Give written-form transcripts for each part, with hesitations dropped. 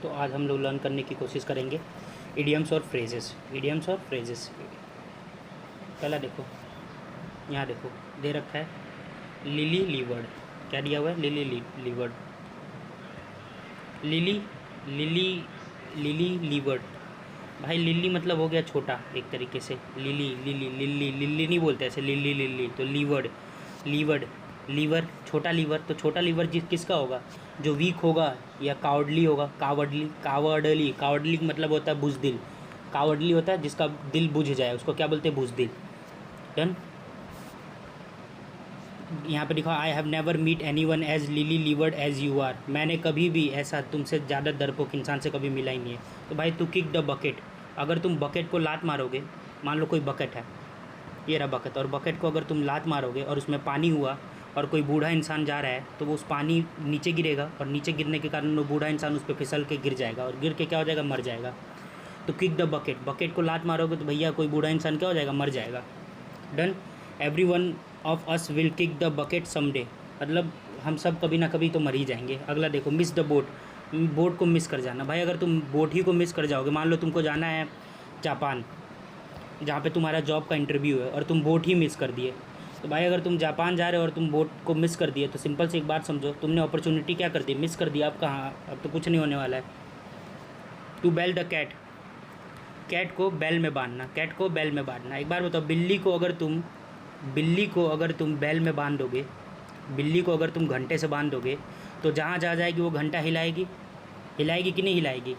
तो आज हम लोग लर्न करने की कोशिश करेंगे इडियम्स और फ्रेजेस। इडियम्स और फ्रेजेस। पहला देखो, यहाँ देखो दे रखा है लिली लीवर्ड। क्या दिया हुआ है? Lily livered. Lily lily lily livered. भाई लिली मतलब हो गया छोटा एक तरीके से। लिली लिली लिली लिली नहीं बोलते ऐसे, लिली लिली। तो लीवर्ड लीवर्ड लीवर, छोटा लीवर। तो छोटा लीवर जिस किसका होगा? जो वीक होगा या कावर्डली होगा। कावर्डली कावर्डली कावर्डली मतलब होता है बुज़दिल। कावर्डली होता है जिसका दिल बुझ जाए, उसको क्या बोलते हैं? बुज़दिल। डन। यहाँ पे लिखा I have never meet anyone as lily livered as you are. मैंने कभी भी ऐसा तुमसे ज़्यादा डरपोक इंसान से कभी मिला ही नहीं है। तो भाई तू किक द बकेट। अगर तुम बकेट को लात मारोगे, मान लो कोई बकेट है, ये रहा बकेट, और बकेट को अगर तुम लात मारोगे और उसमें पानी हुआ और कोई बूढ़ा इंसान जा रहा है तो वो उस पानी नीचे गिरेगा, और नीचे गिरने के कारण वो बूढ़ा इंसान उस पर फिसल के गिर जाएगा, और गिर के क्या हो जाएगा? मर जाएगा। तो किक द बकेट। बकेट को लात मारोगे तो भैया कोई बूढ़ा इंसान क्या हो जाएगा? मर जाएगा। Done. Every one of us will kick the bucket someday. मतलब हम सब कभी ना कभी तो मर ही जाएंगे। अगला देखो, मिस द बोट। बोट को मिस कर जाना। भाई अगर तुम बोट ही को मिस कर जाओगे, मान लो तुमको जाना है जापान, जहाँ पे तुम्हारा जॉब का इंटरव्यू है, और तुम बोट ही मिस कर दिए, तो भाई अगर तुम जापान जा रहे हो और तुम बोट को मिस कर दिए, तो सिंपल से एक बात समझो, तुमने अपॉर्चुनिटी क्या कर दी? मिस कर दिया। अब कहाँ, अब तो कुछ नहीं होने वाला है। To bell the cat. Cat को बैल में बांधना। कैट को बैल में बांधना। एक बार बताओ, बिल्ली को अगर तुम बैल में बांध दोगे, बिल्ली को अगर तुम घंटे से बांध दोगे, तो जहाँ जा जाएगी वो घंटा हिलाएगी। हिलाएगी कि नहीं हिलाएगी?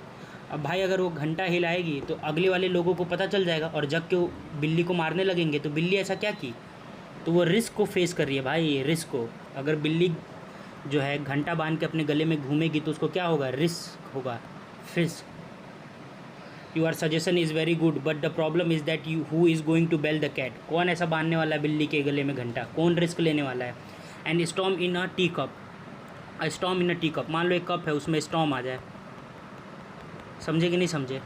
अब भाई अगर वो घंटा हिलाएगी तो अगले वाले लोगों को पता चल जाएगा, और जब के वो बिल्ली को मारने लगेंगे, तो बिल्ली ऐसा क्या की? तो वो रिस्क को फेस कर रही है भाई, रिस्क को। अगर बिल्ली जो है घंटा बांध के अपने गले में घूमेगी तो उसको क्या होगा? रिस्क होगा, risk. Your suggestion is very good but the problem is that you who is going to bell the cat. कौन ऐसा बांधने वाला है बिल्ली के गले में घंटा? कौन रिस्क लेने वाला है? And storm in a tea cup. Storm in a tea cup, मान लो एक कप है, उसमें स्टॉर्म आ जाए। समझे कि नहीं समझे?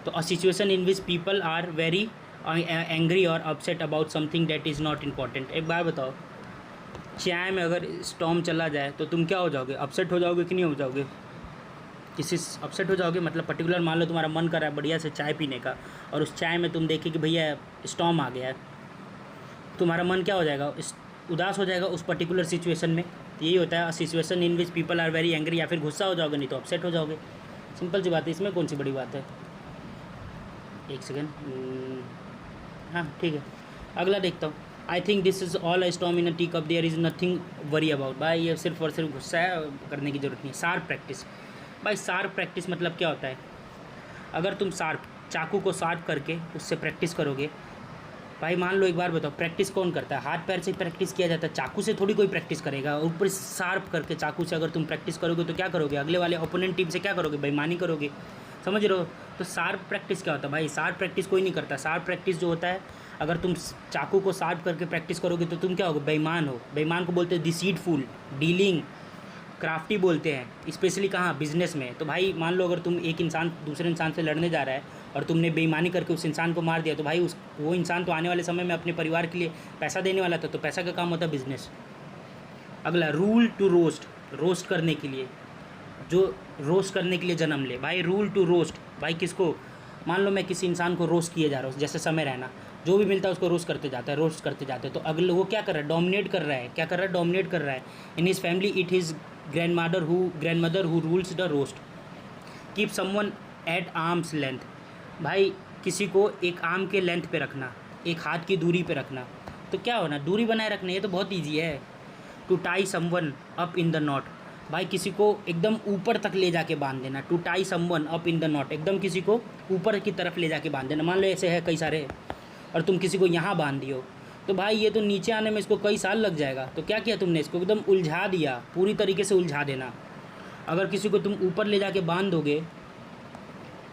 तो a situation in which people are very angry और upset about something that is not important. एक बार बताओ, चाय में अगर स्टॉर्म चला जाए तो तुम क्या हो जाओगे? अपसेट हो जाओगे कि नहीं हो जाओगे? किसी अपसेट हो जाओगे, मतलब पर्टिकुलर मान लो तुम्हारा मन कर रहा है बढ़िया से चाय पीने का, और उस चाय में तुम देखे कि भैया स्टॉर्म आ गया है, तुम्हारा मन क्या हो जाएगा? उदास हो जाएगा उस पर्टिकुलर सिचुएशन में। यही होता है situation in which people are very angry. या फिर गुस्सा हो जाओगे, नहीं तो अपसेट हो जाओगे। सिंपल सी बात है, इसमें कौन सी बड़ी बात है? एक सेकेंड। हाँ ठीक है, अगला देखता हूँ। I think this is all a storm in a tea cup, there is nothing worry about. भाई ये सिर्फ और सिर्फ गुस्सा है, करने की ज़रूरत नहीं है। Sharp practice. भाई शार्प प्रैक्टिस मतलब क्या होता है? अगर तुम शार्प चाकू को शार्प करके उससे प्रैक्टिस करोगे, भाई मान लो एक बार बताओ, प्रैक्टिस कौन करता है? हाथ पैर से प्रैक्टिस किया जाता है, चाकू से थोड़ी कोई प्रैक्टिस करेगा। ऊपर शार्प करके चाकू से अगर तुम प्रैक्टिस करोगे तो क्या करोगे? अगले वाले ओपोनेंट टीम से क्या करोगे? बेईमानी करोगे। समझ रहे हो? तो शार्प प्रैक्टिस क्या होता है? भाई शार्प प्रैक्टिस कोई नहीं करता। शार्प प्रैक्टिस जो होता है, अगर तुम चाकू को शार्प करके प्रैक्टिस करोगे तो तुम क्या होगे? बेईमान हो। बेईमान को बोलते हैं डिसीटफुल, डीलिंग, क्राफ्टी बोलते हैं, स्पेशली कहाँ? बिजनेस में। तो भाई मान लो अगर तुम एक इंसान दूसरे इंसान से लड़ने जा रहा है और तुमने बेईमानी करके उस इंसान को मार दिया, तो भाई वो इंसान तो आने वाले समय में अपने परिवार के लिए पैसा देने वाला था, तो पैसा का काम होता है बिजनेस। अगला, रूल टू रोस्ट। रोस्ट करने के लिए, जो रोस्ट करने के लिए जन्म ले। भाई रूल टू रोस्ट, भाई किसको? मान लो मैं किसी इंसान को रोस्ट किए जा रहा हूँ, जैसे समय रहना, जो भी मिलता है उसको रोस्ट करते जाता है, रोस्ट करते जाते हैं। तो अगले वो क्या कर रहा है? डोमिनेट कर रहा है। क्या कर रहा है? डोमिनेट कर रहा है। In his family it is grandmother who rules the roast. Keep someone eight arms length. भाई किसी को एक आर्म के लेंथ पे रखना, एक हाथ की दूरी पे रखना। तो क्या होना? दूरी बनाए रखना। ये तो बहुत ईजी है। To tie someone up in the knot. भाई किसी को एकदम ऊपर तक ले जाके बांध देना। To tie someone up in the knot, एकदम किसी को ऊपर की तरफ ले जाके बांध देना। मान लो ऐसे है कई सारे, और तुम किसी को यहाँ बांध दियो, तो भाई ये तो नीचे आने में इसको कई साल लग जाएगा। तो क्या किया तुमने? इसको एकदम उलझा दिया, पूरी तरीके से उलझा देना। अगर किसी को तुम ऊपर ले जाके बांध दोगे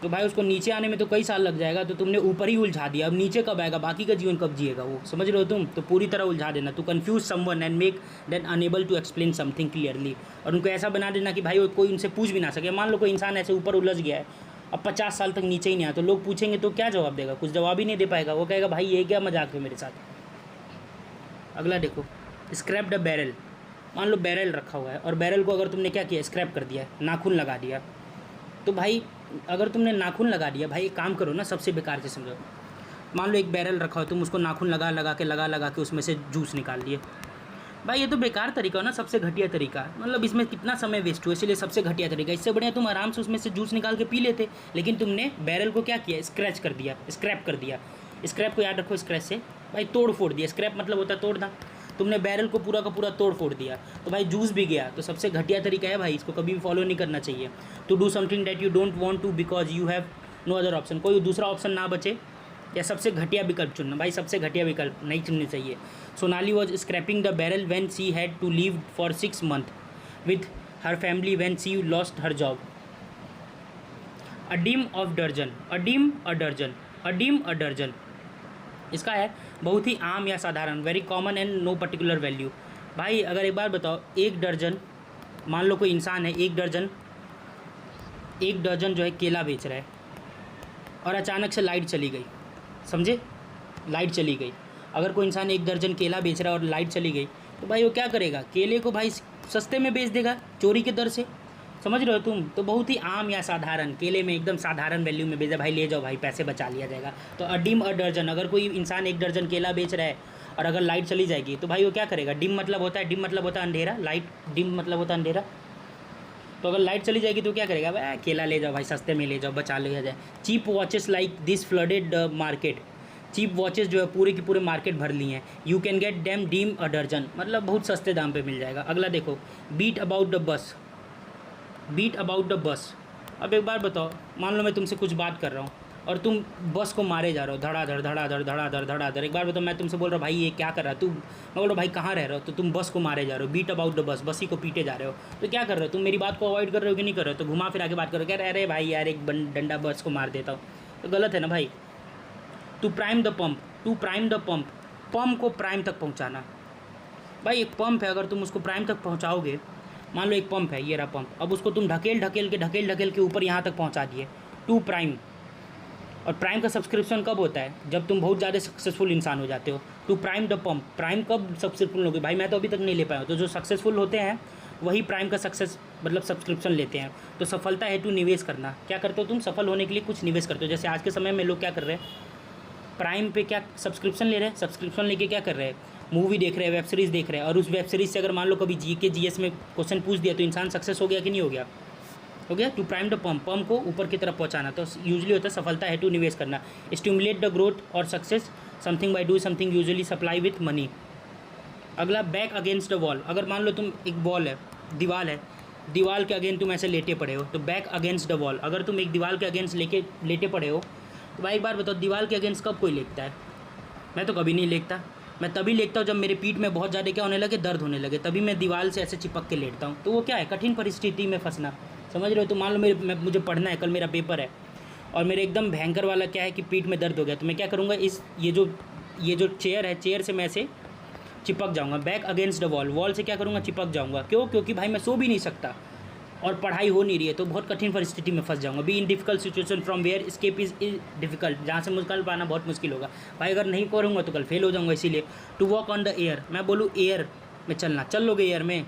तो भाई उसको नीचे आने में तो कई साल लग जाएगा, तो तुमने ऊपर ही उलझा दिया। अब नीचे कब आएगा? बाकी का जीवन कब जिएगा वो? समझ रहे हो तुम? तो पूरी तरह उलझा देना। To confuse someone and make then unable to explain something clearly. और उनको ऐसा बना देना कि भाई वो कोई उनसे पूछ भी ना सके। मान लो कोई इंसान ऐसे ऊपर उलझ गया है, अब 50 साल तक नीचे ही नहीं आया, तो लोग पूछेंगे तो क्या जवाब देगा? कुछ जवाब ही नहीं दे पाएगा। वो कहेगा भाई ये क्या मजाक है मेरे साथ। अगला देखो, स्क्रैप द बैरल। मान लो बैरल रखा हुआ है, और बैरल को अगर तुमने क्या किया? स्क्रैप कर दिया, नाखून लगा दिया, तो भाई अगर तुमने नाखून लगा दिया, भाई एक काम करो ना, सबसे बेकार से समझो, मान लो एक बैरल रखा हो, तुम उसको नाखून लगा के उसमें से जूस निकाल दिए, भाई ये तो बेकार तरीका हो ना, सबसे घटिया तरीका, मतलब इसमें कितना समय वेस्ट हुआ, इसलिए सबसे घटिया तरीका। इससे बढ़िया तुम आराम से उसमें से जूस निकाल के पी लेते, लेकिन तुमने बैरल को क्या किया, स्क्रैच कर दिया, स्क्रैप कर दिया। स्क्रैप को याद रखो, स्क्रैच से भाई तोड़ फोड़ दिया, स्क्रैप मतलब होता है तोड़ना, तुमने बैरल को पूरा का पूरा तोड़ फोड़ दिया, तो भाई जूस भी गया। तो सबसे घटिया तरीका है भाई, इसको कभी भी फॉलो नहीं करना चाहिए। To do something that you don't want to because you have no other option, कोई दूसरा ऑप्शन ना बचे, या सबसे घटिया विकल्प चुनना, भाई सबसे घटिया विकल्प नहीं चुननी चाहिए। Sonali was scraping the barrel when she had to leave for 6 months with her family when she lost her job. A dime of दर्जन, अ डिम अ दर्जन, अ डिम अ दर्जन, इसका है बहुत ही आम या साधारण, very common and no particular value. भाई अगर एक बार बताओ, एक दर्जन, मान लो कोई इंसान है, एक दर्जन जो है केला बेच रहा है, और अचानक से लाइट चली गई, समझे, लाइट चली गई। अगर कोई इंसान एक दर्जन केला बेच रहा है और लाइट चली गई, तो भाई वो क्या करेगा, केले को भाई सस्ते में बेच देगा, चोरी के दर से, समझ रहे हो तुम। तो बहुत ही आम या साधारण, केले में एकदम साधारण वैल्यू में बेचा, भाई ले जाओ भाई, पैसे बचा लिया जाएगा। तो अ डिम अ दर्जन, अगर कोई इंसान एक दर्जन केला बेच रहा है और अगर लाइट चली जाएगी, तो भाई वो क्या करेगा, डिम मतलब होता है अंधेरा, लाइट डिम मतलब होता है अंधेरा, तो अगर लाइट चली जाएगी तो क्या करेगा, भाई केला ले जाओ भाई, सस्ते में ले जाओ, बचा लिया जाए। Cheap watches like this flooded the market, cheap watches जो है पूरे की पूरे मार्केट भर ली हैं। You can get damn dime a दर्जन, मतलब बहुत सस्ते दाम पे मिल जाएगा। अगला देखो, beat about the bush, beat about the bush. अब एक बार बताओ, मान लो मैं तुमसे कुछ बात कर रहा हूँ और तुम बस को मारे जा रहे हो, धड़ाधड़ धड़ाधड़ धड़ाधड़ धड़ाधड़। एक बार बताओ, मैं तुमसे बोल रहा हूँ भाई ये क्या कर रहा है, मैं बोल रहा हूँ भाई कहाँ रह रहे हो, तो तुम बस को मारे जा रहे हो, बीट अबाउट द बस, बस ही को पीटे जा रहे हो। तो क्या कर रहे हो तुम, मेरी बात को अवॉइड कर रहे हो कि नहीं कर रहे हो, तो घुमा फिर आके बात करो, कह रहे अरे भाई यार एक डंडा बस को मार देता हूँ, तो गलत है ना भाई। To prime the pump, to prime the pump, pump को प्राइम तक पहुँचाना। भाई एक पंप है, अगर तुम उसको प्राइम तक पहुँचाओगे, मान लो एक पंप है, ये रहा पंप, अब उसको तुम ढकेल के ऊपर यहाँ तक पहुँचा दिए, टू प्राइम। और प्राइम का सब्सक्रिप्शन कब होता है, जब तुम बहुत ज़्यादा सक्सेसफुल इंसान हो जाते हो। To prime the pump, prime कब सब्सक्रिप्शन लोगे, भाई मैं तो अभी तक नहीं ले पाया हूँ। तो जो सक्सेसफुल होते हैं वही प्राइम का सब्सक्रिप्शन लेते हैं। तो सफलता है टू निवेश करना, क्या करते हो तुम, सफल होने के लिए कुछ निवेश करते हो। जैसे आज के समय में लोग क्या कर रहे हैं, प्राइम पे क्या सब्सक्रिप्शन ले रहे हैं, सब्सक्रिप्शन लेके क्या कर रहे हैं, मूवी देख रहे हैं, वेब सीरीज़ देख रहे हैं, और उस वेब सीरीज़ से अगर मान लो कभी जीके जीएस में क्वेश्चन पूछ दिया, तो इंसान सक्सेस हो गया कि नहीं हो गया, हो गया। To prime the pump, pump को ऊपर की तरफ पहुंचाना, तो यूजुअली होता है सफलता है टू निवेश करना। स्टिमुलेट द ग्रोथ और success something bye do something, usually supply with money. अगला, बैक अगेंस्ट द वॉल, अगर मान लो तुम एक वॉल है, दीवार है, दीवार के अगेंस्ट तुम ऐसे लेटे पड़े हो, तो बैक अगेंस्ट द वॉल। अगर तुम एक दीवार के अगेंस्ट लेटे पड़े हो, तो भाई एक बार बताओ, दीवार के अगेंस्ट कब कोई लेटता है, मैं तो कभी नहीं लेटता। मैं तभी लेटता हूँ जब मेरे पीठ में बहुत ज़्यादा क्या होने लगे, दर्द होने लगे, तभी मैं दीवार से ऐसे चिपक के लेटता हूँ। तो वो क्या है, कठिन परिस्थिति में फंसना, समझ रहे हो। तो मान लो मुझे पढ़ना है, कल मेरा पेपर है, और मेरे एकदम भयंकर वाला क्या है कि पीठ में दर्द हो गया, तो मैं क्या करूँगा, ये जो चेयर है, चेयर से मैं ऐसे चिपक जाऊँगा, back against the wall, wall से क्या करूँगा, चिपक जाऊँगा। क्यों, क्योंकि भाई मैं सो भी नहीं सकता और पढ़ाई हो नहीं रही है, तो बहुत कठिन परिस्थिति में फंस जाऊँगा। Be in difficult situation from where escape is difficult, जहाँ से मुझे पाना बहुत मुश्किल होगा। भाई अगर नहीं करूँगा तो कल फेल हो जाऊँगा, इसीलिए। To walk on the air, मैं बोलूँ एयर में चलना, चल लोगे एयर में,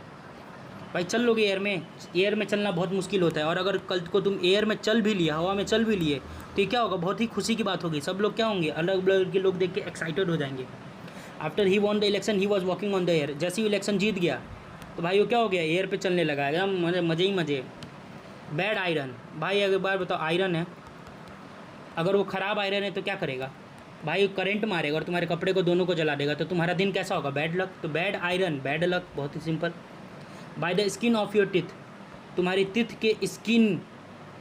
भाई चल लोगे एयर में चलना बहुत मुश्किल होता है। और अगर कल को तुम एयर में चल भी लिया, हवा में चल भी लिए, तो ये क्या होगा, बहुत ही खुशी की बात होगी। सब लोग क्या होंगे, अलग अलग के लोग देख के एक्साइटेड हो जाएंगे। After he won the election he was walking on the air, जैसे ही इलेक्शन जीत गया तो भाई वो क्या हो गया, एयर पे चलने लगा, एकदम मज़े ही मज़े। बैड आयरन, भाई अगर बार बताओ, आयरन है, अगर वो ख़राब आयरन है तो क्या करेगा, भाई करंट मारेगा और तुम्हारे कपड़े को दोनों को जला देगा, तो तुम्हारा दिन कैसा होगा, बैड लक। तो बैड आयरन, बैड लक, बहुत ही simple. By the skin of your teeth, तुम्हारी तिथ के स्किन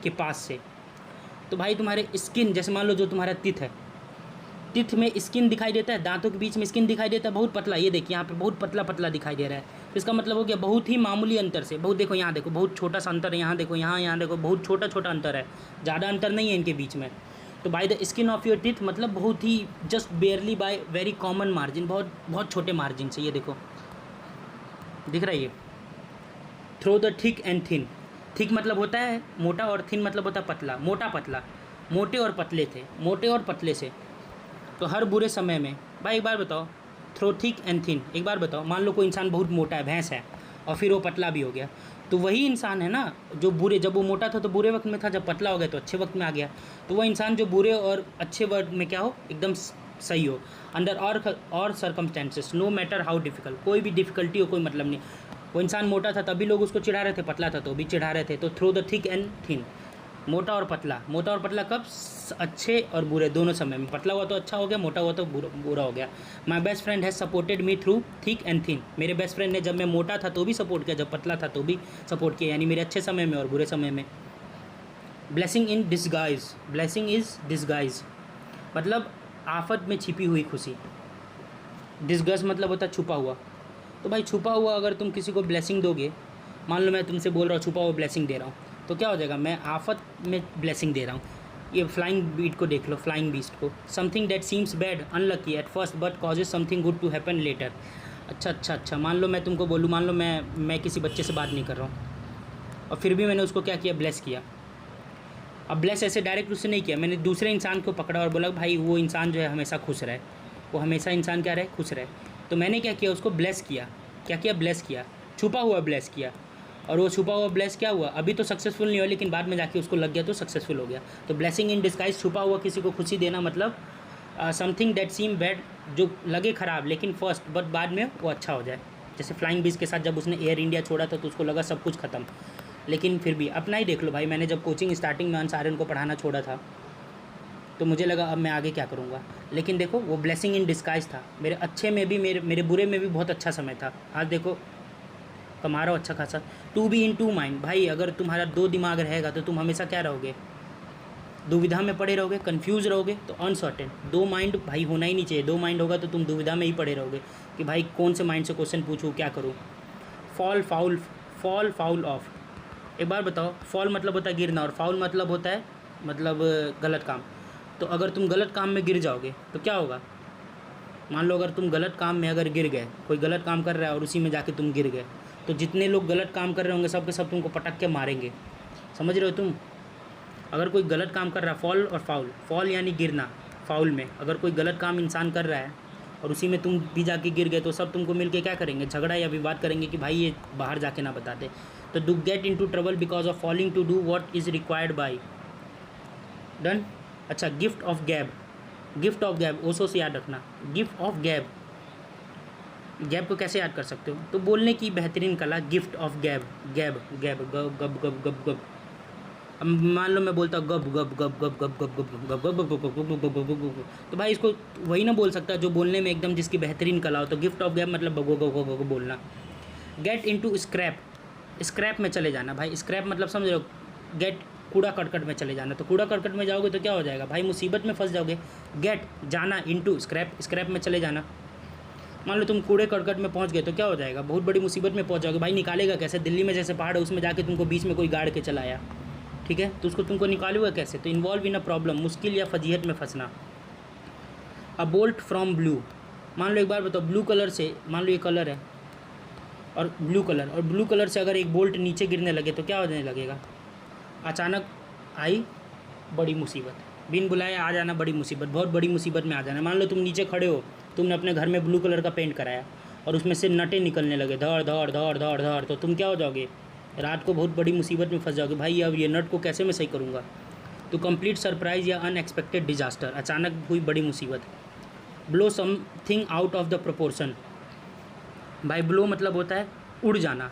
के पास से, तो भाई तुम्हारे स्किन, जैसे मान लो जो तुम्हारा तिथ है, तिथ में स्किन दिखाई देता है, दांतों के बीच में स्किन दिखाई देता है, बहुत पतला, ये देखिए यहाँ पे बहुत पतला पतला दिखाई दे रहा है, तो इसका मतलब हो गया बहुत ही मामूली अंतर से, बहुत देखो यहाँ देखो बहुत छोटा सा अंतर है, यहाँ देखो यहाँ देखो बहुत छोटा छोटा अंतर है, ज़्यादा अंतर नहीं है इनके बीच में। तो by the skin of your teeth मतलब बहुत ही just barely by very common margin, बहुत बहुत छोटे मार्जिन से, ये देखो दिख रहा है ये। Through the thick and thin, thick मतलब होता है मोटा और थिन मतलब होता है पतला, मोटा पतला, मोटे और पतले थे, मोटे और पतले से। तो हर बुरे समय में, भाई एक बार बताओ, थ्रो थिक एंड थिन, एक बार बताओ, मान लो कोई इंसान बहुत मोटा है, भैंस है, और फिर वो पतला भी हो गया, तो वही इंसान है ना जो बुरे, जब वो मोटा था तो बुरे वक्त में था, जब पतला हो गया तो अच्छे वक्त में आ गया। तो वह इंसान जो बुरे और अच्छे वक्त में क्या हो, एकदम सही हो, अंडर और circumstances, no matter how difficult, कोई भी डिफिकल्टी हो कोई मतलब नहीं। वो इंसान मोटा था तभी लोग उसको चिढ़ा रहे थे, पतला था तो भी चिढ़ा रहे थे। तो through the thick and thin, मोटा और पतला, मोटा और पतला कब, अच्छे और बुरे दोनों समय में। पतला हुआ तो अच्छा हो गया, मोटा हुआ तो बुरा हो गया। My best friend has supported me through thick and thin, मेरे बेस्ट फ्रेंड ने जब मैं मोटा था तो भी सपोर्ट किया, जब पतला था तो भी सपोर्ट किया, यानी मेरे अच्छे समय में और बुरे समय में। Blessing in disguise, blessing is disguise मतलब आफत में छिपी हुई खुशी। डिस्गस मतलब होता है छुपा हुआ। तो भाई छुपा हुआ अगर तुम किसी को ब्लेसिंग दोगे, मान लो मैं तुमसे बोल रहा हूँ छुपा हुआ ब्लेसिंग दे रहा हूँ, तो क्या हो जाएगा, मैं आफत में ब्लेसिंग दे रहा हूँ। ये फ्लाइंग बीट को देख लो, फ्लाइंग बीस्ट को, something that seems bad unlucky at first but causes something good to happen later. अच्छा, मान लो मैं तुमको बोलूँ, मान लो मैं किसी बच्चे से बात नहीं कर रहा हूँ और फिर भी मैंने उसको क्या किया, ब्लेस किया। अब ब्लेस ऐसे डायरेक्ट उससे नहीं किया, मैंने दूसरे इंसान को पकड़ा और बोला भाई वो इंसान जो है हमेशा खुश रहे, वो हमेशा इंसान क्या रहे, खुश रहे। तो मैंने क्या किया, उसको ब्लेस किया। क्या किया, ब्लेस किया, छुपा हुआ ब्लेस किया। और वो छुपा हुआ ब्लेस क्या हुआ, अभी तो सक्सेसफुल नहीं हुआ लेकिन बाद में जाके उसको लग गया तो सक्सेसफुल हो गया। तो ब्लेसिंग इन डिस्गाइज, छुपा हुआ किसी को खुशी देना, मतलब समथिंग दैट सीम बैड, जो लगे ख़राब लेकिन फर्स्ट बट बाद में वो अच्छा हो जाए। जैसे फ्लाइंग बीस के साथ जब उसने एयर इंडिया छोड़ा था तो उसको लगा सब कुछ ख़त्म, लेकिन फिर भी अपना ही देख लो भाई, मैंने जब कोचिंग स्टार्टिंग में अंश आर्यन को पढ़ाना छोड़ा था तो मुझे लगा अब मैं आगे क्या करूँगा, लेकिन देखो वो ब्लेसिंग इन डिस्गाइज था। मेरे अच्छे में भी, मेरे बुरे में भी बहुत अच्छा समय था। आज देखो कमा रहा हो अच्छा खासा। To be in two mind, भाई अगर तुम्हारा दो दिमाग रहेगा तो तुम हमेशा क्या रहोगे, दुविधा में पड़े रहोगे, कंफ्यूज रहोगे। तो अनसर्टेन, दो माइंड भाई होना ही नहीं चाहिए। दो माइंड होगा तो तुम दुविधा में ही पड़े रहोगे कि भाई कौन से माइंड से क्वेश्चन पूछूँ, क्या करूँ। फॉल फाउल ऑफ, एक बार बताओ, फॉल मतलब होता है गिरना और फाउल मतलब होता है मतलब गलत काम। तो अगर तुम गलत काम में गिर जाओगे तो क्या होगा, मान लो अगर तुम गलत काम में अगर गिर गए, कोई गलत काम कर रहा है और उसी में जाके तुम गिर गए, तो जितने लोग गलत काम कर रहे होंगे सब के सब तुमको पटक के मारेंगे। समझ रहे हो तुम, अगर कोई गलत काम कर रहा है, फॉल और फाउल, फॉल यानी गिरना, फाउल में अगर कोई गलत काम इंसान कर रहा है और उसी में तुम भी जाके गिर गए तो सब तुमको मिल के क्या करेंगे, झगड़ा या विवाद करेंगे कि भाई ये बाहर जाके ना बता दे। To do get into trouble because of failing to do what is required by. Done. अच्छा, gift of gab, gift of gab Osho से याद रखना। गिफ्ट ऑफ गैब, गैब को कैसे याद कर सकते हो, तो बोलने की बेहतरीन कला, गिफ्ट ऑफ गैब, गैब गैब गब गब गब गब गब। अब मान लो मैं बोलता हूँ गब गब गब गब गब गब गब गब गब गब गब गब गब गब गब, तो भाई इसको वही ना बोल सकता जो बोलने में एकदम जिसकी बेहतरीन कला हो। तो गिफ्ट ऑफ गैब मतलब गो गो गो गो बोलना। गेट इनटू स्क्रैप, स्क्रैप में चले जाना। भाई स्क्रैप मतलब समझ रहे हो, गेट कूड़ा करकट में चले जाना। तो कूड़ा करकट में जाओगे तो क्या हो जाएगा भाई, मुसीबत में फंस जाओगे। गेट जाना, इनटू स्क्रैप, स्क्रैप में चले जाना। मान लो तुम कूड़े करकट में पहुंच गए तो क्या हो जाएगा, बहुत बड़ी मुसीबत में पहुंच जाओगे। भाई निकालेगा कैसे, दिल्ली में जैसे पहाड़ है उसमें जाके तुमको बीच में कोई गाड़ के चला आया, ठीक है, तो उसको तुमको निकालूगा कैसे। तो इन्वॉल्व इन अ प्रॉब्लम, मुश्किल या फजीहत में फंसना। अ बोल्ट फ्रॉम ब्लू, मान लो एक बार बताओ, ब्लू कलर से, मान लो ये कलर है और ब्लू कलर से अगर एक बोल्ट नीचे गिरने लगे तो क्या होने लगेगा, अचानक आई बड़ी मुसीबत, बिन बुलाए आ जाना बड़ी मुसीबत, बहुत बड़ी मुसीबत में आ जाना। मान लो तुम नीचे खड़े हो, तुमने अपने घर में ब्लू कलर का पेंट कराया और उसमें से नटें निकलने लगे धड़ धड़ धड़ धड़ धड़, तो तुम क्या हो जाओगे, रात को बहुत बड़ी मुसीबत में फंस जाओगे। भाई अब ये नट को कैसे मैं सही करूँगा। तो कंप्लीट सरप्राइज़ या अनएक्सपेक्टेड डिजास्टर, अचानक हुई बड़ी मुसीबत। Blow something out of the proportion, भाई ब्लो मतलब होता है उड़ जाना।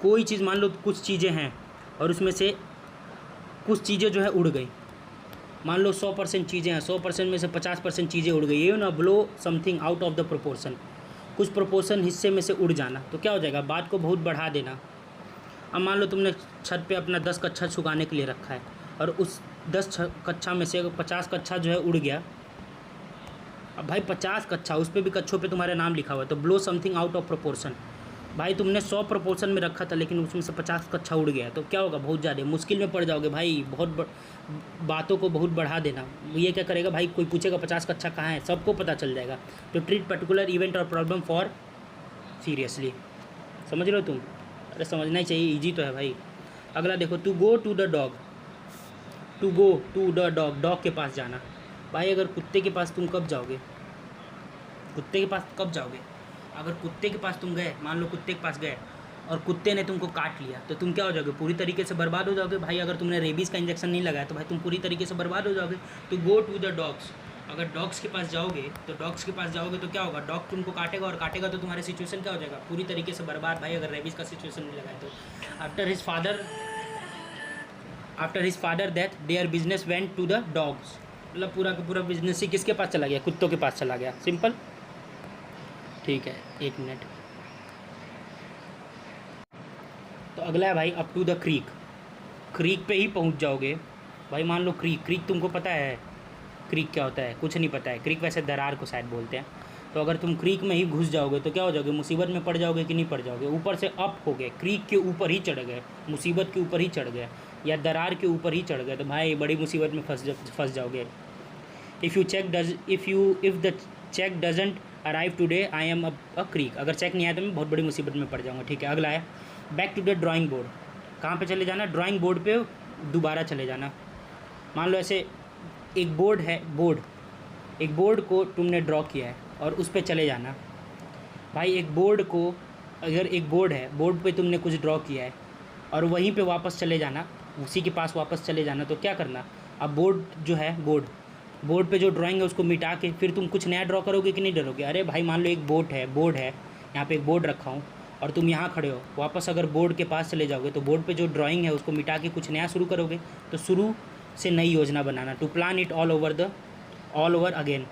कोई चीज़, मान लो कुछ चीज़ें हैं और उसमें से कुछ चीज़ें जो है उड़ गई। मान लो 100% चीज़ें हैं, 100% में से 50% चीज़ें उड़ गई, ये ना blow something out of the proportion, कुछ प्रोपोर्शन हिस्से में से उड़ जाना। तो क्या हो जाएगा, बात को बहुत बढ़ा देना। अब मान लो तुमने छत पे अपना 10 कच्छा सुखाने के लिए रखा है और उस 10 कच्छा में से अगर 50 कच्छा जो है उड़ गया, अब भाई 50 कच्छा, उस पर भी कच्छों पे तुम्हारा नाम लिखा हुआ है, तो blow something out of proportion. भाई तुमने 100 प्रोपोर्शन में रखा था लेकिन उसमें से 50 कच्छा उड़ गया, तो क्या होगा, बहुत ज़्यादा मुश्किल में पड़ जाओगे भाई। बातों को बहुत बढ़ा देना, ये क्या करेगा भाई, कोई पूछेगा 50 कच्छा कहाँ है, सबको पता चल जाएगा। तो ट्रीट पर्टिकुलर इवेंट और प्रॉब्लम फॉर सीरियसली, समझ रहे हो तुम, अरे समझना ही चाहिए, ईजी तो है भाई। अगला देखो, to go to the dog, to go to the dog, dog के पास जाना। भाई अगर कुत्ते के पास तुम कब जाओगे, कुत्ते के पास कब जाओगे, अगर कुत्ते के पास तुम गए, मान लो कुत्ते के पास गए और कुत्ते ने तुमको काट लिया तो तुम क्या हो जाओगे, पूरी तरीके से बर्बाद हो जाओगे भाई। अगर तुमने रेबीज़ का इंजेक्शन नहीं लगाया तो भाई तुम पूरी तरीके से बर्बाद हो जाओगे। तो गो टू द डॉग्स। अगर डॉग्स के पास जाओगे तो क्या होगा, डॉग तुमको काटेगा और काटेगा तो तुम्हारी सिचुएशन क्या हो जाएगा, पूरी तरीके से बर्बाद भाई, अगर रेबीज़ का सिचुएशन नहीं लगाए तो। After his father death their business went to the dogs. मतलब पूरा का पूरा बिजनेस ही किसके पास चला गया, कुत्तों के पास चला गया। सिंपल, ठीक है, 1 मिनट। तो अगला है भाई up to the creek. Creek पे ही पहुंच जाओगे भाई। मान लो क्रीक तुमको पता है क्रीक क्या होता है, कुछ नहीं पता है। क्रीक वैसे दरार को शायद बोलते हैं। तो अगर तुम क्रीक में ही घुस जाओगे तो क्या हो जाओगे, मुसीबत में पड़ जाओगे कि नहीं पड़ जाओगे। ऊपर से अप हो गए, क्रीक के ऊपर ही चढ़ गए, मुसीबत के ऊपर ही चढ़ गए या दरार के ऊपर ही चढ़ गए तो भाई बड़ी मुसीबत में फंस जाओगे। If the cheque doesn't arrive today I am a creek. अगर चेक नहीं आया तो मैं बहुत बड़ी मुसीबत में पड़ जाऊँगा। ठीक है, अगला है back to the drawing board. कहाँ पे चले जाना, ड्राइंग बोर्ड पे दोबारा चले जाना। मान लो ऐसे एक बोर्ड है, एक बोर्ड को तुमने ड्रॉ किया है और उस पर चले जाना भाई। एक बोर्ड को, अगर एक बोर्ड है, बोर्ड पे तुमने कुछ ड्रॉ किया है और वहीं पे वापस चले जाना, उसी के पास वापस चले जाना। तो क्या करना, अब बोर्ड जो है, बोर्ड पे जो ड्राइंग है उसको मिटा के फिर तुम कुछ नया ड्रॉ करोगे कि नहीं डरोगे। अरे भाई मान लो एक बोर्ड है, यहाँ पे एक बोर्ड रखा हूँ और तुम यहाँ खड़े हो, वापस अगर बोर्ड के पास चले जाओगे तो बोर्ड पे जो ड्राइंग है उसको मिटा के कुछ नया शुरू करोगे। तो शुरू से नई योजना बनाना, to plan it all over again.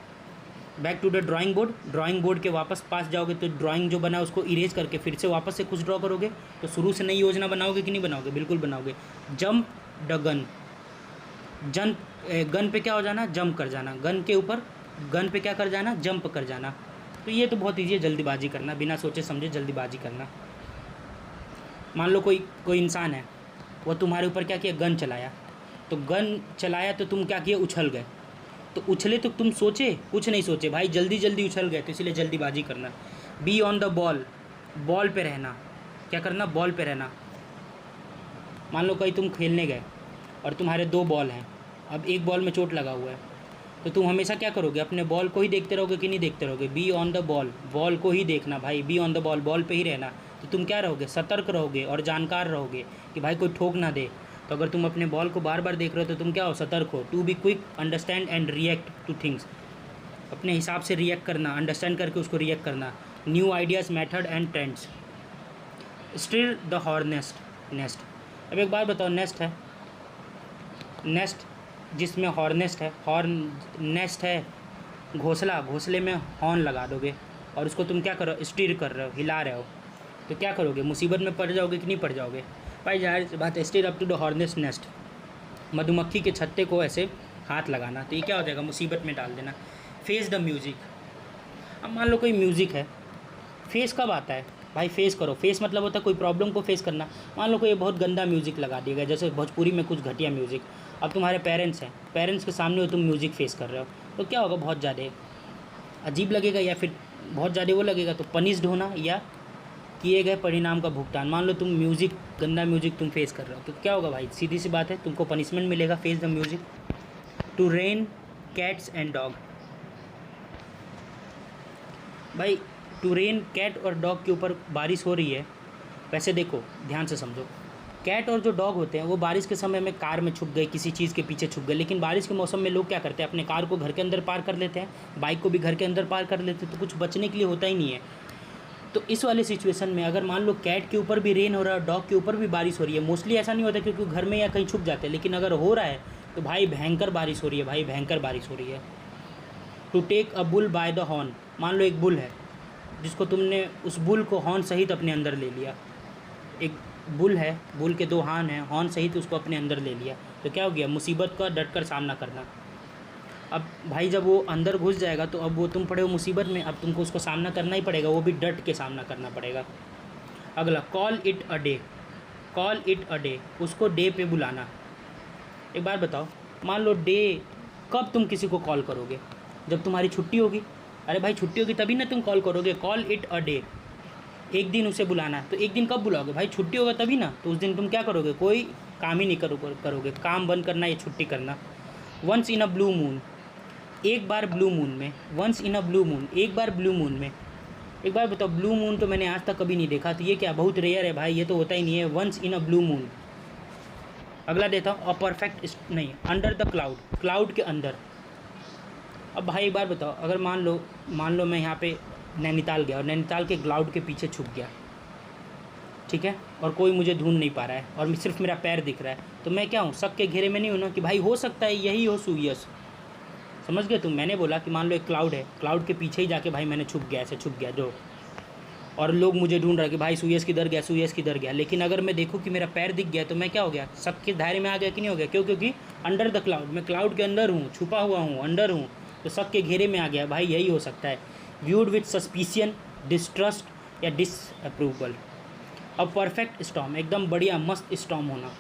Back to the drawing board के वापस पास जाओगे तो ड्राइंग जो बना उसको इरेज करके फिर से वापस से कुछ ड्रॉ करोगे। तो शुरू से नई योजना बनाओगे कि नहीं बनाओगे, बिल्कुल बनाओगे। जंप द गन पे क्या हो जाना, जंप कर जाना। गन पे क्या कर जाना, जंप कर जाना। तो ये तो बहुत ईजी है, जल्दीबाजी करना, बिना सोचे समझे जल्दीबाजी करना। मान लो कोई इंसान है, वो तुम्हारे ऊपर क्या किया, गन चलाया तो तुम क्या किए, उछल गए। तो उछले तो तुम सोचे, कुछ नहीं सोचे भाई, जल्दी उछल गए, तो इसलिए जल्दीबाजी करना। बी ऑन द बॉल पे रहना। क्या करना, बॉल पे रहना। मान लो कहीं तुम खेलने गए और तुम्हारे 2 बॉल हैं, अब एक बॉल में चोट लगा हुआ है तो तुम हमेशा क्या करोगे, अपने बॉल को ही देखते रहोगे कि नहीं देखते रहोगे। बी ऑन द बॉल को ही देखना भाई, बी ऑन द बॉल पे ही रहना। तो तुम क्या रहोगे, सतर्क रहोगे और जानकार रहोगे कि भाई कोई ठोक ना दे। तो अगर तुम अपने बॉल को बार बार देख रहे हो तो तुम क्या हो, सतर्क हो। To be quick, understand and react to things. अपने हिसाब से रिएक्ट करना, अंडरस्टैंड करके उसको रिएक्ट करना। New ideas, method and trends. Stir the nest. अब एक बार बताओ, नेस्ट जिसमें हॉर्नेस्ट है, नेस्ट है घोंसले में हॉर्न लगा दोगे और उसको तुम क्या करो, स्टीर कर रहे हो, हिला रहे हो। तो क्या करोगे, मुसीबत में पड़ जाओगे कि नहीं पड़ जाओगे भाई। जाहिर सी बात है, stir up to the hornet's nest. मधुमक्खी के छत्ते को ऐसे हाथ लगाना, तो ये क्या हो जाएगा, मुसीबत में डाल देना। Face the music. अब मान लो कोई म्यूज़िक है, फेस कब आता है भाई, फेस करो। फेस मतलब होता है कोई प्रॉब्लम को फेस करना। मान लो कोई बहुत गंदा म्यूज़िक लगा दिया गया, जैसे भोजपुरी में कुछ घटिया म्यूज़िक। अब तुम्हारे पेरेंट्स हैं, पेरेंट्स के सामने तुम म्यूज़िक फेस कर रहे हो तो क्या होगा, बहुत ज़्यादा अजीब लगेगा या फिर बहुत ज़्यादा वो लगेगा। तो पनिश्ड होना या किए गए परिणाम का भुगतान। मान लो तुम गंदा म्यूज़िक तुम फेस कर रहे हो तो क्या होगा भाई, सीधी सी बात है, तुमको पनिशमेंट मिलेगा। Face the music. To rain cats and dog. भाई टू रेन, कैट और डॉग के ऊपर बारिश हो रही है। वैसे देखो, ध्यान से समझो, कैट और जो डॉग होते हैं वो बारिश के समय में कार में छुप गए, किसी चीज़ के पीछे छुप गए। लेकिन बारिश के मौसम में लोग क्या करते हैं, अपने कार को घर के अंदर पार कर लेते हैं, बाइक को भी घर के अंदर पार कर लेते हैं। तो कुछ बचने के लिए होता ही नहीं है। तो इस वाले सिचुएशन में अगर मान लो कैट के ऊपर भी रेन हो रहा है, डॉग के ऊपर भी बारिश हो रही है, मोस्टली ऐसा नहीं होता क्योंकि घर में या कहीं छुप जाते हैं, लेकिन अगर हो रहा है तो भाई भयंकर बारिश हो रही है, भाई भयंकर बारिश हो रही है। To take a bull by the horn. मान लो एक बुल है जिसको तुमने, उस बुल को हॉर्न सहित अपने अंदर ले लिया। एक बुल है, बुल के 2 हान हैं, हॉर्न सहित उसको अपने अंदर ले लिया। तो क्या हो गया, मुसीबत का डट कर सामना करना। अब भाई जब वो अंदर घुस जाएगा तो अब वो तुम पड़े हो मुसीबत में, अब तुमको उसको सामना करना ही पड़ेगा, वो भी डट के सामना करना पड़ेगा। अगला, कॉल इट अ डे। उसको डे पे बुलाना। एक बार बताओ, मान लो डे, कब तुम किसी को कॉल करोगे, जब तुम्हारी छुट्टी होगी। अरे भाई छुट्टी होगी तभी ना तुम कॉल करोगे। कॉल इट अ डे, एक दिन उसे बुलाना। तो एक दिन कब बुलाओगे भाई, छुट्टी होगा तभी ना। तो उस दिन तुम क्या करोगे, कोई काम ही नहीं करोगे, काम बंद करना या छुट्टी करना। Once in a blue moon, एक बार ब्लू मून में। Once in a blue moon, एक बार ब्लू मून में। एक बार बताओ, ब्लू मून तो मैंने आज तक कभी नहीं देखा, तो ये क्या बहुत रेयर है भाई, ये तो होता ही नहीं है, once in a blue moon. अगला देता हूँ, अ परफेक्ट नहीं, अंडर द क्लाउड, क्लाउड के अंदर। अब भाई एक बार बताओ, अगर मान लो मैं यहाँ पे नैनीताल गया और नैनीताल के क्लाउड के पीछे छुप गया, ठीक है, और कोई मुझे ढूंढ नहीं पा रहा है और सिर्फ मेरा पैर दिख रहा है, तो मैं क्या हूँ, शक के घेरे में नहीं हूँ ना कि भाई हो सकता है यही हो सुयस। समझ गए तुम? मैंने बोला कि मान लो एक क्लाउड है, क्लाउड के पीछे ही जाके भाई मैंने छुप गया, ऐसे छुप गया जो, और लोग मुझे ढूंढ रहे हैं कि भाई सुयस किधर गया, सुयस किधर गया। लेकिन अगर मैं देखूँ कि मेरा पैर दिख गया तो मैं क्या हो गया, शक के दायरे में आ गया कि नहीं हो गया? क्यों? क्योंकि अंडर द क्लाउड, मैं क्लाउड के अंदर हूँ, छुपा हुआ हूँ, अंडर हूँ, तो शक के घेरे में आ गया, भाई यही हो सकता है। व्यूड विथ सस्पिशियन, डिस्ट्रस्ट या डिसअप्रूवल। अब परफेक्ट स्टॉर्म, एकदम बढ़िया मस्त स्टॉर्म होना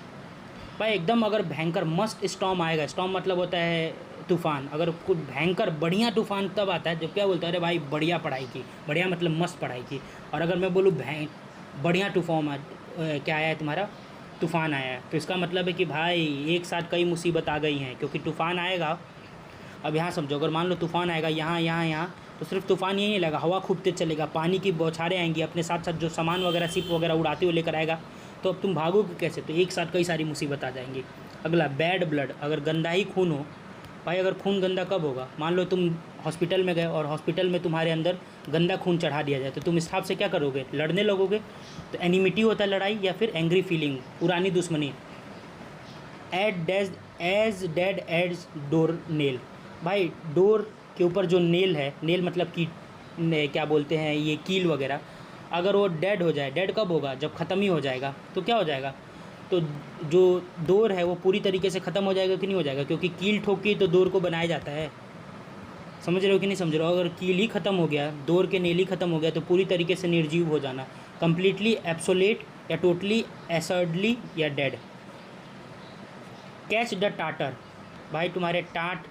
भाई, एकदम अगर भयंकर मस्त स्टॉर्म आएगा, स्टॉर्म मतलब होता है तूफ़ान, अगर कुछ भयंकर बढ़िया तूफ़ान तब आता है जब क्या बोलता है, अरे भाई बढ़िया पढ़ाई की, बढ़िया मतलब मस्त पढ़ाई की। और अगर मैं बोलूँ बढ़िया क्या आया है तुम्हारा, तूफ़ान आया है, तो इसका मतलब है कि भाई एक साथ कई मुसीबत आ गई हैं, क्योंकि तूफ़ान आएगा। अब यहाँ समझो, अगर मान लो तूफ़ान आएगा यहाँ यहाँ यहाँ, तो सिर्फ तूफ़ान यही नहीं लगा, हवा खूब तेज चलेगा, पानी की बौछारें आएंगी, अपने साथ साथ जो सामान वगैरह शिप वगैरह उड़ाते हुए लेकर आएगा, तो अब तुम भागोगे कैसे? तो एक साथ कई सारी मुसीबत आ जाएंगी। अगला बैड ब्लड, अगर गंदा ही खून हो भाई, अगर खून गंदा कब होगा, मान लो तुम हॉस्पिटल में गए और हॉस्पिटल में तुम्हारे अंदर गंदा खून चढ़ा दिया जाए, तो तुम इस हिसाब से क्या करोगे? लड़ने लगोगे। तो एनिमिटी होता है लड़ाई, या फिर एंग्री फीलिंग, पुरानी दुश्मनी। As dead as door nail, भाई डोर के ऊपर जो नेल है, नेल मतलब की क्या बोलते हैं ये, कील वगैरह, अगर वो डेड हो जाए, डेड कब होगा? जब ख़त्म ही हो जाएगा, तो क्या हो जाएगा? तो जो डोर है वो पूरी तरीके से ख़त्म हो जाएगा कि नहीं हो जाएगा? क्योंकि कील ठोक के तो डोर को बनाया जाता है। समझ रहे हो कि नहीं समझ रहे हो? अगर कील ही ख़त्म हो गया, डोर के नेल ही ख़त्म हो गया, तो पूरी तरीके से निर्जीव हो जाना, कम्प्लीटली एब्सोलेट या टोटली एसर्डली या डेड। कैच द टाटर, भाई तुम्हारे टाट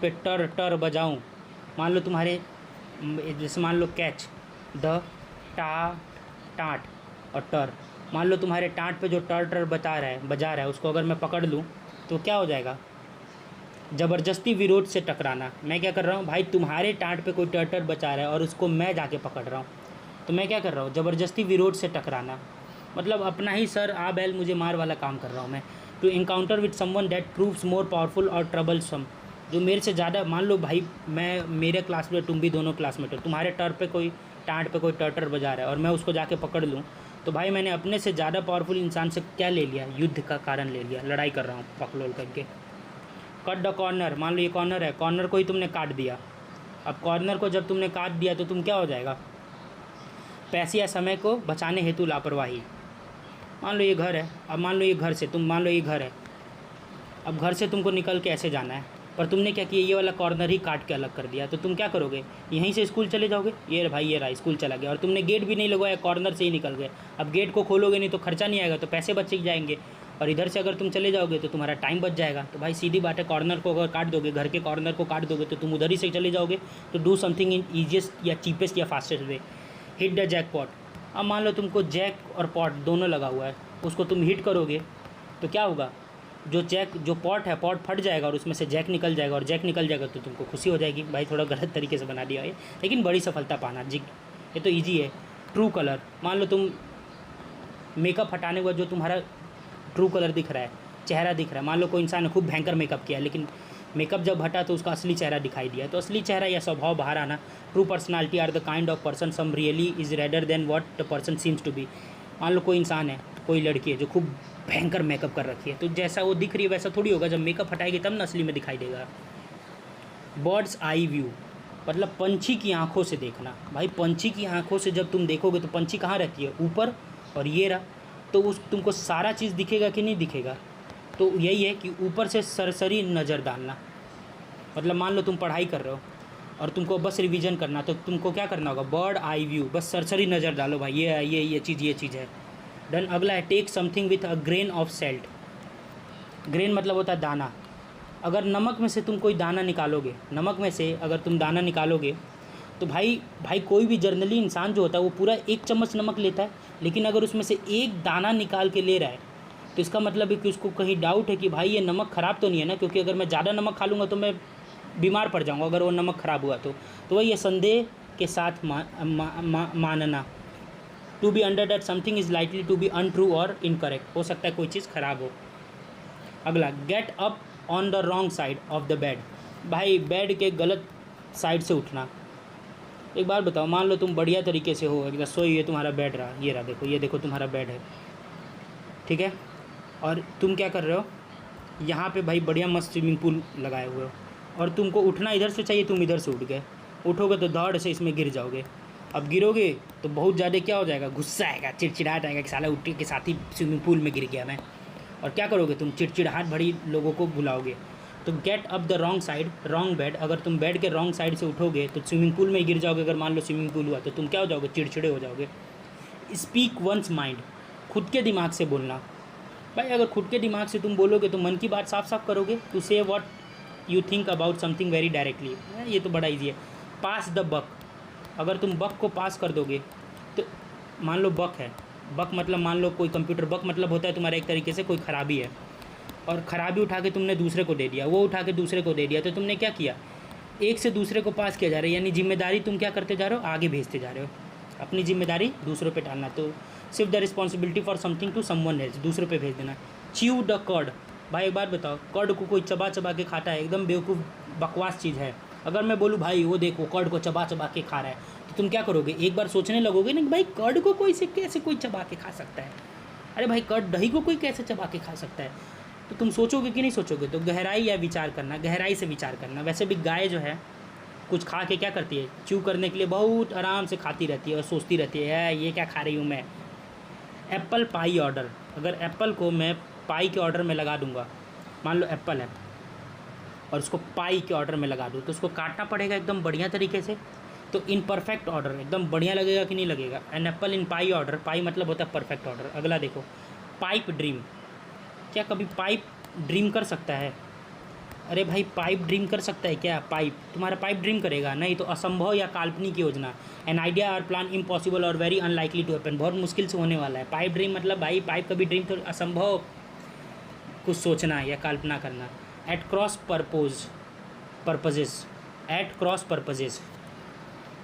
पे टर टर बजाऊं, मान लो तुम्हारे, जैसे मान लो कैच द टाट और टर, मान लो तुम्हारे टाट पे जो टर टर बजा रहा है, उसको अगर मैं पकड़ लूँ तो क्या हो जाएगा? ज़बरदस्ती विरोध से टकराना। मैं क्या कर रहा हूँ भाई, तुम्हारे टाट पे कोई टर टर बचा रहा है और उसको मैं जाके पकड़ रहा हूँ, तो मैं क्या कर रहा हूँ? ज़बरदस्ती विरोध से टकराना, मतलब अपना ही सर आ बैल मुझे मार वाला काम कर रहा हूँ मैं। To encounter with someone that proves more powerful और ट्रबलसम, जो मेरे से ज़्यादा, मान लो भाई मैं, मेरे क्लासमेट, तुम भी दोनों क्लासमेट हो, तुम्हारे टाट पे कोई टर्टर बजा रहा है और मैं उसको जाके पकड़ लूँ, तो भाई मैंने अपने से ज़्यादा पावरफुल इंसान से क्या ले लिया? युद्ध का कारण ले लिया, लड़ाई कर रहा हूँ पकड़ोल करके। कट द कॉर्नर, मान लो ये कॉर्नर है, कॉर्नर को ही तुमने काट दिया। अब कॉर्नर को जब तुमने काट दिया तो तुम क्या हो जाएगा? पैसे या समय को बचाने हेतु लापरवाही। मान लो ये घर है, अब मान लो ये घर से तुम, मान लो ये घर है, अब घर से तुमको निकल के ऐसे जाना है, पर तुमने क्या किया, ये वाला कॉर्नर ही काट के अलग कर दिया, तो तुम क्या करोगे? यहीं से स्कूल चले जाओगे। ये भाई ये रहा स्कूल चला गया, और तुमने गेट भी नहीं लगवाया, कॉर्नर से ही निकल गए। अब गेट को खोलोगे नहीं तो खर्चा नहीं आएगा, तो पैसे बच जाएंगे, और इधर से अगर तुम चले जाओगे तो तुम्हारा टाइम बच जाएगा। तो भाई सीधी बात है, कॉर्नर को अगर काट दोगे, घर के कॉर्नर को काट दोगे, तो तुम उधर ही से चले जाओगे। To do something in easiest या चीपेस्ट या fastest way. Hit the jack pot मान लो तुमको जैक और पॉट दोनों लगा हुआ है, उसको तुम हिट करोगे तो क्या होगा? जो पॉट है, पॉट फट जाएगा और उसमें से जैक निकल जाएगा, और जैक निकल जाएगा तो तुमको खुशी हो जाएगी। भाई थोड़ा गलत तरीके से बना दिया है, लेकिन बड़ी सफलता पाना जी, ये तो ईजी है। ट्रू कलर, मान लो तुम मेकअप हटाने हुआ जो तुम्हारा ट्रू कलर दिख रहा है, चेहरा दिख रहा है, मान लो कोई इंसान ने खूब भयंकर मेकअप किया, लेकिन मेकअप जब हटा तो उसका असली चेहरा दिखाई दिया, तो असली चेहरा या स्वभाव बाहर आना। True personality are the kind of person some really is rather than what the person seems to be. मान लो कोई इंसान है, कोई लड़की है जो खूब भयंकर मेकअप कर रखी है, तो जैसा वो दिख रही है वैसा थोड़ी होगा, जब मेकअप हटाएगी तब न असली में दिखाई देगा। बर्ड्स आई व्यू, मतलब पंछी की आंखों से देखना। भाई पंछी की आंखों से जब तुम देखोगे तो पंछी कहाँ रहती है? ऊपर, और ये रहा, तो उस तुमको सारा चीज़ दिखेगा कि नहीं दिखेगा? तो यही है कि ऊपर से सरसरी नज़र डालना। मतलब मान लो तुम पढ़ाई कर रहे हो और तुमको बस रिवीजन करना, तो तुमको क्या करना होगा? बर्ड आई व्यू, बस सरसरी नज़र डालो, भाई ये चीज़ है। डन। अगला है take something with a grain of salt. Grain मतलब होता है दाना। अगर नमक में से तुम कोई दाना निकालोगे, नमक में से अगर तुम दाना निकालोगे तो भाई कोई भी जर्नली इंसान जो होता है वो पूरा 1 चम्मच नमक लेता है, लेकिन अगर उसमें से एक दाना निकाल के ले रहा है तो इसका मतलब है कि उसको कहीं डाउट है कि भाई ये नमक ख़राब तो नहीं है ना, क्योंकि अगर मैं ज़्यादा नमक खा लूँगा तो मैं बीमार पड़ जाऊँगा अगर वो नमक ख़राब हुआ तो वही ये संदेह के साथ मानना। To be under that something is likely to be untrue और इनकरेक्ट, हो सकता है कोई चीज़ ख़राब हो। अगला, get up on the wrong side of the bed. भाई बेड के गलत साइड से उठना। एक बार बताओ, मान लो तुम बढ़िया तरीके से हो, एकदम सोई, ये तुम्हारा बेड रहा, ये रहा, देखो ये देखो तुम्हारा बेड है, ठीक है, और तुम क्या कर रहे हो, यहाँ पे भाई बढ़िया मस्त स्विमिंग पूल लगाए हुए हो, और तुमको उठना इधर से चाहिए, तुम इधर से उठ गए, उठोगे तो धड़ से इसमें गिर जाओगे। अब गिरोगे तो बहुत ज़्यादा क्या हो जाएगा, गुस्सा आएगा, चिड़चिड़ाहट आएगा कि साला उठने के साथ ही स्विमिंग पूल में गिर गया मैं। और क्या करोगे तुम, चिड़चिड़ाहट भरी लोगों को बुलाओगे। तो get up the wrong side, wrong bed, अगर तुम बेड के रॉन्ग साइड से उठोगे तो स्विमिंग पूल में ही गिर जाओगे। अगर मान लो स्विमिंग पूल हुआ तो तुम क्या हो जाओगे, चिड़चिड़े हो जाओगे। स्पीक वंस माइंड, खुद के दिमाग से बोलना। भाई अगर खुद के दिमाग से तुम बोलोगे तो मन की बात साफ साफ करोगे। टू से what you think about something very directly, ये तो बड़ा ईजी है। पास द बक, अगर तुम बक को पास कर दोगे तो मान लो बक है, बक मतलब मान लो कोई कंप्यूटर, बक मतलब होता है तुम्हारा एक तरीके से कोई ख़राबी है, और ख़राबी उठा के तुमने दूसरे को दे दिया, वो उठा के दूसरे को दे दिया, तो तुमने क्या किया, एक से दूसरे को पास किया जा रहा है। यानी जिम्मेदारी तुम क्या करते जा रहे हो, आगे भेजते जा रहे हो, अपनी जिम्मेदारी दूसरों पे टालना। तो सिर्फ the responsibility for something to someone else, दूसरों पे भेज देना। च्यू द कर्ड, भाई एक बात बताओ, कर्ड को कोई चबा चबा के खाता है, एकदम बेवकूफ़ बकवास चीज़ है। अगर मैं बोलूँ भाई वो देखो कर्ड को चबा चबा के खा रहा है, तो तुम क्या करोगे, एक बार सोचने लगोगे ना कि भाई कर्ड को कोई से कैसे कोई चबा के खा सकता है, अरे भाई कर्ड दही को कोई कैसे चबा के खा सकता है, तो तुम सोचोगे कि नहीं सोचोगे। तो गहराई या विचार करना, गहराई से विचार करना। वैसे भी गाय जो है कुछ खा के क्या करती है, च्यू करने के लिए बहुत आराम से खाती रहती है और सोचती रहती है ये क्या खा रही हूँ मैं। एप्पल पाई ऑर्डर, अगर एप्पल को मैं पाई के ऑर्डर में लगा दूंगा, मान लो एप्पल है और उसको पाई के ऑर्डर में लगा दूँ, तो उसको काटना पड़ेगा एकदम बढ़िया तरीके से, तो इन परफेक्ट ऑर्डर एकदम बढ़िया लगेगा कि नहीं लगेगा। An apple in pi order, पाई मतलब होता है परफेक्ट ऑर्डर। अगला देखो, पाइप ड्रीम, क्या कभी पाइप ड्रीम कर सकता है, अरे भाई पाइप ड्रीम कर सकता है क्या, पाइप तुम्हारा पाइप ड्रीम करेगा नहीं, तो असंभव या काल्पनिक योजना। एन आइडिया और प्लान इम्पॉसिबल और वेरी अनलाइकली टू हैपन, बहुत मुश्किल से होने वाला है। पाइप ड्रीम मतलब भाई पाइप कभी ड्रीम, तो असंभव कुछ सोचना या कल्पना करना। At cross purposes, at cross purposes,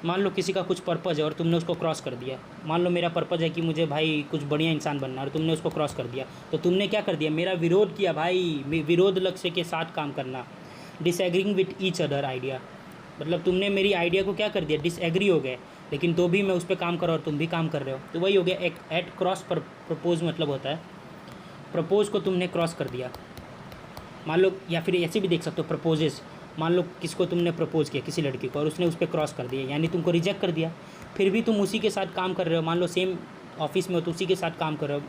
मान लो किसी का कुछ पर्पज़ है और तुमने उसको क्रॉस कर दिया। मान लो मेरा पर्पज़ है कि मुझे भाई कुछ बढ़िया इंसान बनना, और तुमने उसको क्रॉस कर दिया, तो तुमने क्या कर दिया, मेरा विरोध किया भाई, विरोध लक्ष्य के साथ काम करना। Disagreeing with each other idea, मतलब तुमने मेरी आइडिया को क्या कर दिया, डिसएग्री हो गए, लेकिन तो भी मैं उस पर काम कर रहा हूँ और तुम भी काम कर रहे हो, तो वही हो गया। एक एट क्रॉस पर प्रपोज मतलब होता है प्रपोज को तुमने क्रॉस कर दिया, मान लो, या फिर ऐसे भी देख सकते हो प्रपोजेस, मान लो किसको तुमने प्रपोज किया, किसी लड़की को, और उसने उस पर क्रॉस कर दिया, यानी तुमको रिजेक्ट कर दिया, फिर भी तुम उसी के साथ काम कर रहे हो, मान लो सेम ऑफिस में हो तो उसी के साथ काम कर रहे हो।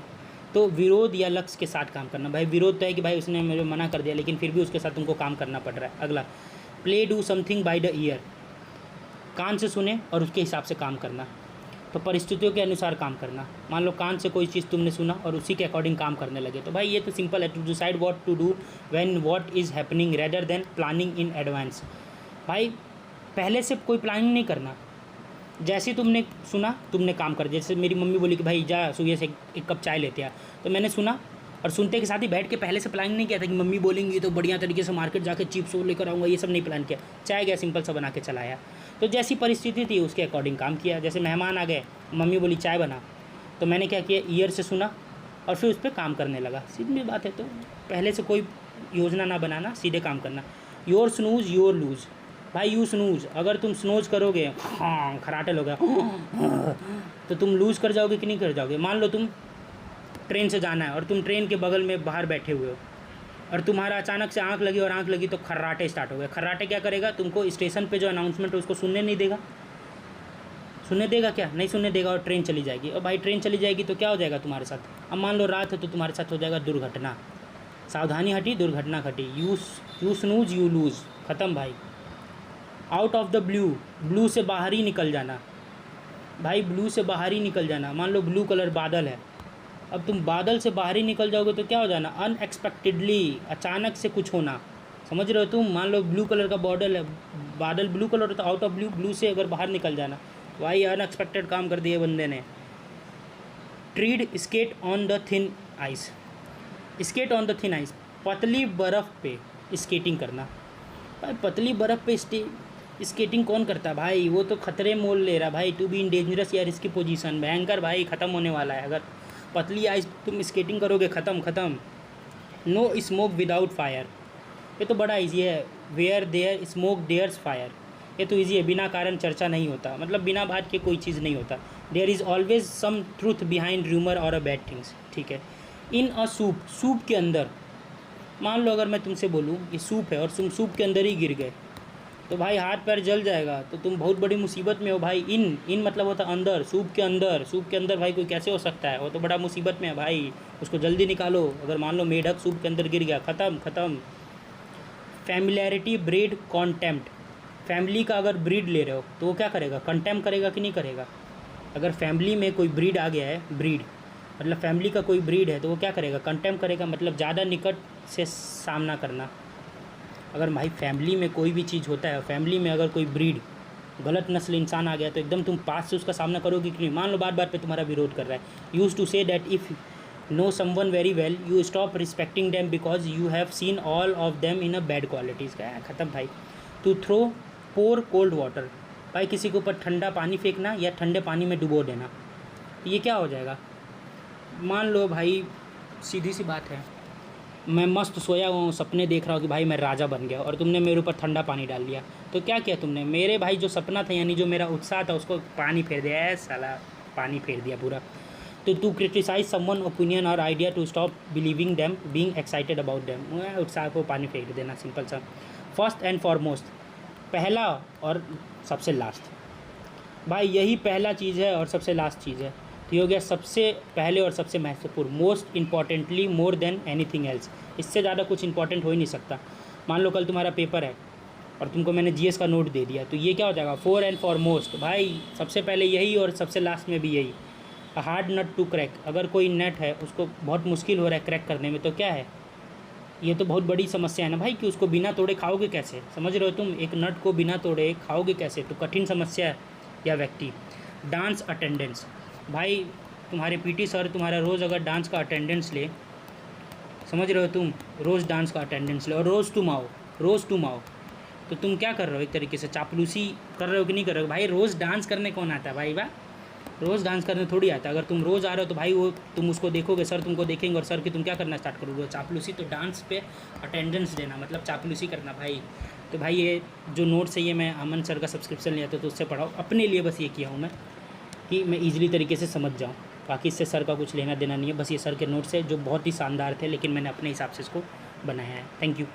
तो विरोध या लक्ष्य के साथ काम करना, भाई विरोध तो है कि भाई उसने मुझे मना कर दिया, लेकिन फिर भी उसके साथ तुमको काम करना पड़ रहा है। अगला, play do something by the ear, कान से सुने और उसके हिसाब से काम करना, तो परिस्थितियों के अनुसार काम करना। मान लो कान से कोई चीज़ तुमने सुना और उसी के अकॉर्डिंग काम करने लगे, तो भाई ये तो सिंपल है, to decide what to do when what is happening rather than planning in advance. भाई पहले से कोई प्लानिंग नहीं करना, जैसे तुमने सुना तुमने काम कर, जैसे मेरी मम्मी बोली कि भाई जा सुबह से एक कप चाय लेते आ, तो मैंने सुना और सुनते के साथ ही बैठ के पहले से प्लानिंग नहीं किया था कि मम्मी बोलेंगी तो बढ़िया तरीके से मार्केट जाकर चिप्स वो लेकर आऊँगा, ये सब नहीं प्लान किया, चाय गया सिंपल सा बना के चलाया। तो जैसी परिस्थिति थी उसके अकॉर्डिंग काम किया। जैसे मेहमान आ गए, मम्मी बोली चाय बना, तो मैंने क्या किया, ईयर से सुना और फिर उस पर काम करने लगा, सीधी बात है। तो पहले से कोई योजना ना बनाना, सीधे काम करना। योर स्नूज योर लूज, भाई यू स्नूज, अगर तुम स्नूज करोगे हाँ खराटे लोगे तो तुम लूज़ कर जाओगे कि नहीं कर जाओगे। मान लो तुम ट्रेन से जाना है और तुम ट्रेन के बगल में बाहर बैठे हुए हो और तुम्हारा अचानक से आंख लगी और आंख लगी तो खर्राटे स्टार्ट हो गए। खर्राटे क्या करेगा, तुमको स्टेशन पे जो अनाउंसमेंट है उसको सुनने नहीं देगा। सुनने देगा क्या, नहीं सुनने देगा और ट्रेन चली जाएगी। और भाई ट्रेन चली जाएगी तो क्या हो जाएगा तुम्हारे साथ, अब मान लो रात है तो तुम्हारे साथ हो जाएगा दुर्घटना। सावधानी हटी दुर्घटना घटी। यू स्नूज यू लूज़, ख़त्म भाई। Out of the blue, blue से बाहर ही निकल जाना भाई, ब्लू से बाहर ही निकल जाना। मान लो ब्लू कलर बादल है, अब तुम बादल से बाहर ही निकल जाओगे तो क्या हो जाना, अनएक्सपेक्टेडली, अचानक से कुछ होना, समझ रहे हो तुम। मान लो ब्लू कलर का बॉर्डर है, बादल ब्लू कलर तो आउट ऑफ ब्लू, ब्लू से अगर बाहर निकल जाना, भाई अनएक्सपेक्टेड काम कर दिए बंदे ने। Tread skate on the thin ice, skate on the thin ice, पतली बर्फ़ पे स्केटिंग करना। भाई पतली बर्फ़ पे स्केटिंग कौन करता है भाई, वो तो खतरे मोल ले रहा भाई, टू बी इन डेंजरस या रिस्की पोजीशन, भयंकर भाई, ख़त्म होने वाला है। अगर पतली आइस तुम स्केटिंग करोगे, ख़त्म ख़त्म। नो स्मोक विदाउट फायर, ये तो बड़ा इजी है। Where there smoke there's fire, ये तो इजी है। बिना कारण चर्चा नहीं होता, मतलब बिना बात के कोई चीज़ नहीं होता। There is always some truth behind rumour और अ बैड थिंग्स, ठीक है। इन अ सूप, सूप के अंदर, मान लो अगर मैं तुमसे बोलूँ ये सूप है और तुम सूप के अंदर ही गिर गए, तो भाई हाथ पैर जल जाएगा, तो तुम बहुत बड़ी मुसीबत में हो भाई। इन मतलब होता अंदर, सूप के अंदर, सूप के अंदर भाई कोई कैसे हो सकता है, वो तो बड़ा मुसीबत में है भाई, उसको जल्दी निकालो। अगर मान लो मेढक सूप के अंदर गिर गया, ख़त्म ख़त्म। फैमिलियरिटी ब्रीड कॉन्टेम्प्ट, फैमिली का अगर ब्रीड ले रहे हो तो वो क्या करेगा, कंटेम्प करेगा कि नहीं करेगा। अगर फैमिली में कोई ब्रीड आ गया है, ब्रीड मतलब फैमिली का कोई ब्रीड है, तो वो क्या करेगा, कंटेम्प करेगा, मतलब ज़्यादा निकट से सामना करना। अगर भाई फैमिली में कोई भी चीज़ होता है, फैमिली में अगर कोई ब्रीड गलत नस्ल इंसान आ गया, तो एकदम तुम पास से उसका सामना करोगे कि नहीं। मान लो बात बात पे तुम्हारा विरोध कर रहा है। Use to say that if know someone very well you stop respecting them because you have seen all of them in a bad qualities, का ख़त्म भाई। To throw pour cold water, भाई किसी के ऊपर ठंडा पानी फेंकना या ठंडे पानी में डुबो देना, ये क्या हो जाएगा। मान लो भाई सीधी सी बात है, मैं मस्त सोया हुआ हूँ, सपने देख रहा हूँ कि भाई मैं राजा बन गया, और तुमने मेरे ऊपर ठंडा पानी डाल दिया, तो क्या किया तुमने, मेरे भाई जो सपना था यानी जो मेरा उत्साह था उसको पानी फेर दिया है, साला पानी फेर दिया पूरा। तो टू क्रिटिसाइज समवन ओपिनियन और idea to stop believing them being excited about them, उत्साह को पानी फेंक देना, सिंपल सा। फर्स्ट एंड फॉरमोस्ट, पहला और सबसे लास्ट, भाई यही पहला चीज़ है और सबसे लास्ट चीज़ है, तो ये हो गया सबसे पहले और सबसे महत्वपूर्ण, most importantly more than anything else, इससे ज़्यादा कुछ इंपॉर्टेंट हो ही नहीं सकता। मान लो कल तुम्हारा पेपर है और तुमको मैंने जीएस का नोट दे दिया, तो ये क्या हो जाएगा, फोर एंड फॉरमोस्ट, भाई सबसे पहले यही और सबसे लास्ट में भी यही। A hard nut to crack, अगर कोई नट है उसको बहुत मुश्किल हो रहा है क्रैक करने में, तो क्या है, ये तो बहुत बड़ी समस्या है ना भाई, कि उसको बिना तोड़े खाओगे कैसे, समझ रहे हो तुम, एक नट को बिना तोड़े खाओगे कैसे, तो कठिन समस्या है या व्यक्ति। डांस अटेंडेंस, भाई तुम्हारे पीटी सर तुम्हारा रोज़ अगर डांस का अटेंडेंस ले, समझ रहे हो तुम, रोज़ डांस का अटेंडेंस ले और रोज़ तुम आओ, तो तुम क्या कर रहे हो, एक तरीके से चापलूसी कर रहे हो कि नहीं कर रहे हो। भाई रोज़ डांस करने कौन आता है भाई, वाह, रोज़ डांस करने थोड़ी आता है। अगर तुम रोज़ आ रहे हो तो भाई वो तुम उसको देखोगे, सर तुमको देखेंगे और सर की तुम क्या करना स्टार्ट करोगे, चापलूसी। तो डांस पे अटेंडेंस देना मतलब चापलूसी करना भाई। तो भाई ये जो नोट्स है ये मैं अमन सर का सब्सक्रिप्शन लिया था तो उससे पढ़ाओ, अपने लिए बस ये किया हूँ मैं कि मैं ईजिली तरीके से समझ जाऊँ, बाकी इससे सर का कुछ लेना देना नहीं है। बस ये सर के नोट्स है जो बहुत ही शानदार थे, लेकिन मैंने अपने हिसाब से इसको बनाया है। Thank you.